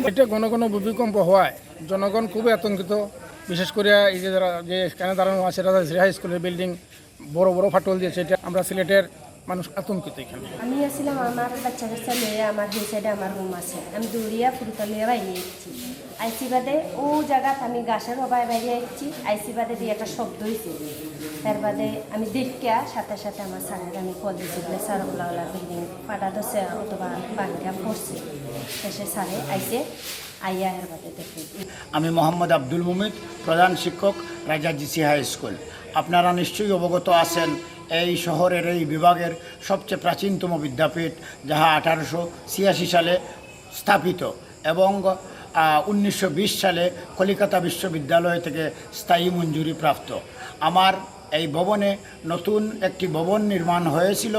এটা ঘন ঘন ভূমিকম্প হওয়ায় জনগণ খুবই আতঙ্কিত। বিশেষ করে এই যে যারা যে এখানে দাঁড়ানো আছে রাজা হাই স্কুলের বিল্ডিং বড় বড় ফাটল দিয়েছে, এটা আমরা সিলেটের মানুষ আতঙ্কিত। এখানে আমি আসলাম আমার বাচ্চা কাচ্চা নিয়ে আমার সেই সাইডে আমার রুম আছে, আমি দৌড়িয়া ফুরুতা লিয়ে বাইরে এসেছি। আইসি বাদে ও জায়গাত আমি গাছের হবায় বাইরে এসেছি। আইসি বাদে দিয়ে একটা শব্দ হয়েছে, তার বাদে আমি দেখিয়া সাথে সাথে আমার স্যারের আমি কল দিয়েছি বলে স্যার ওগুলা বিল্ডিং ফাটা ধরছে অথবা বাঙ্গা পড়ছে। শেষে স্যারে আইসে আইয়া এর বাদে দেখি। আমি মোহাম্মদ আব্দুল মুমিদ, প্রধান শিক্ষক রাজা জিসি হাই স্কুল। আপনারা নিশ্চয়ই অবগত আছেন এই শহরের এই বিভাগের সবচেয়ে প্রাচীনতম বিদ্যাপীঠ, যাহা 1886 সালে স্থাপিত এবং 1920 সালে কলিকাতা বিশ্ববিদ্যালয় থেকে স্থায়ী মঞ্জুরি প্রাপ্ত। আমার এই ভবনে নতুন একটি ভবন নির্মাণ হয়েছিল।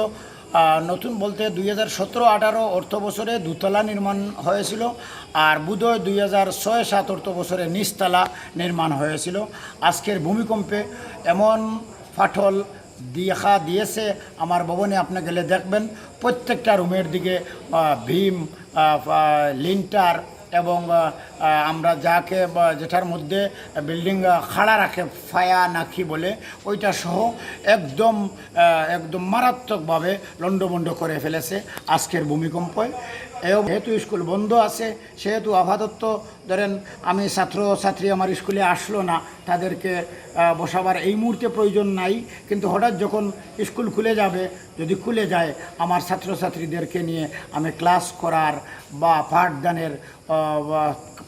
নতুন বলতে 2017-18 অর্থ বছরে দুতলা নির্মাণ হয়েছিল, আর বোধহয় 2006-07 অর্থ বছরে নিচতলা নির্মাণ হয়েছিল। আজকের ভূমিকম্পে এমন ফাটল দেখা দিয়েছে আমার ভবনে, আপনি গেলে দেখবেন প্রত্যেকটা রুমের দিকে ভীম, লিন্টার এবং আমরা যাকে যেটার মধ্যে বিল্ডিং খাড়া রাখে ফায়া নাকি বলে ওইটা সহ একদম মারাত্মকভাবে লণ্ডভণ্ড করে ফেলেছে আজকের ভূমিকম্পে। যেহেতু স্কুল বন্ধ আছে সেহেতু আপাতত ধরেন আমি ছাত্রছাত্রী আমার স্কুলে আসলো না, তাদেরকে বসাবার এই মুহূর্তে প্রয়োজন নাই, কিন্তু হঠাৎ যখন স্কুল খুলে যাবে, যদি খুলে যায় আমার ছাত্রছাত্রীদেরকে নিয়ে আমি ক্লাস করার বা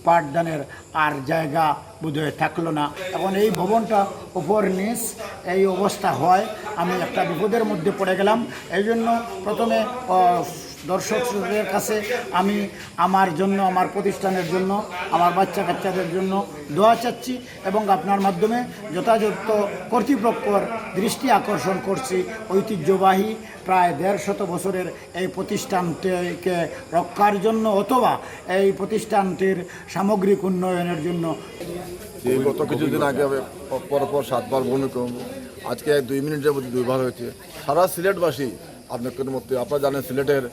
পাঠদানের আর জায়গা বোধহয় থাকলো না। এখন এই ভবনটা উপর নিচ এই অবস্থা হয়, আমি একটা বিপদের মধ্যে পড়ে গেলাম। এই জন্য প্রথমে দর্শকদের কাছে আমি আমার জন্য, আমার প্রতিষ্ঠানের জন্য, আমার বাচ্চা কাচ্চাদের জন্য দোয়া চাচ্ছি এবং আপনার মাধ্যমে যথাযথ কর্তৃপক্ষের দৃষ্টি আকর্ষণ করছি ঐতিহ্যবাহী প্রায় 150 বছরের এই প্রতিষ্ঠানটিকে রক্ষার জন্য অথবা এই প্রতিষ্ঠানটির সামগ্রিক উন্নয়নের জন্য। গত কিছুদিন আগে পরপর 7 বার ভূমিকম্প, আজকে 2 মিনিটের মধ্যে 2 বার হয়েছে। সারা সিলেটবাসী আপনাদের মধ্যে, আপনারা জানেন সিলেটের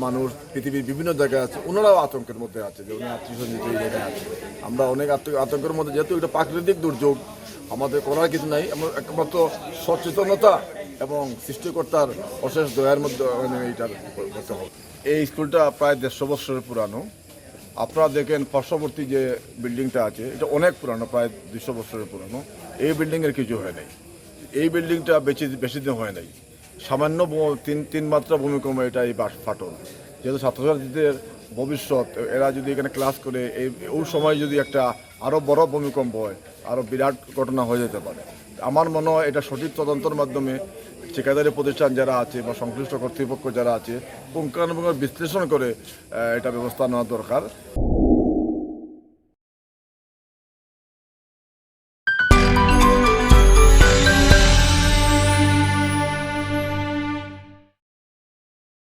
মানুষ পৃথিবীর বিভিন্ন জায়গায় আছে, ওনারাও আতঙ্কের মধ্যে আছে যে ওনার আত্মীয়-স্বজন এই জায়গায় আছে। আমরা অনেক আতঙ্কের মধ্যে, যেহেতু এটা প্রাকৃতিক দুর্যোগ, আমাদের করার কিছু নাই, আমরা একমাত্র সচেতনতা এবং সৃষ্টিকর্তার অশেষ দয়ার মধ্যে এইটা করতে হবে। এই স্কুলটা প্রায় 150 বছরের পুরানো। আপনারা দেখেন পার্শ্ববর্তী যে বিল্ডিংটা আছে এটা অনেক পুরানো, প্রায় 200 বছরের পুরানো। এই বিল্ডিংয়ের কিছু হয় নাই, এই বিল্ডিংটা বেশি দিন হয় নাই। সামান্য তিন মাত্রা ভূমিকম্প এটা এই ফাটল। যেহেতু ছাত্রছাত্রীদের ভবিষ্যৎ, এরা যদি এখানে ক্লাস করে ওই সময় যদি একটা আরও বড় ভূমিকম্প হয়, আরও বিরাট ঘটনা হয়ে যেতে পারে। আমার মনে হয় এটা সঠিক তদন্তের মাধ্যমে ঠিকাদারি প্রতিষ্ঠান যারা আছে বা সংশ্লিষ্ট কর্তৃপক্ষ যারা আছে পুঙ্খানুপুঙ্খ বিশ্লেষণ করে এটা ব্যবস্থা নেওয়া দরকার।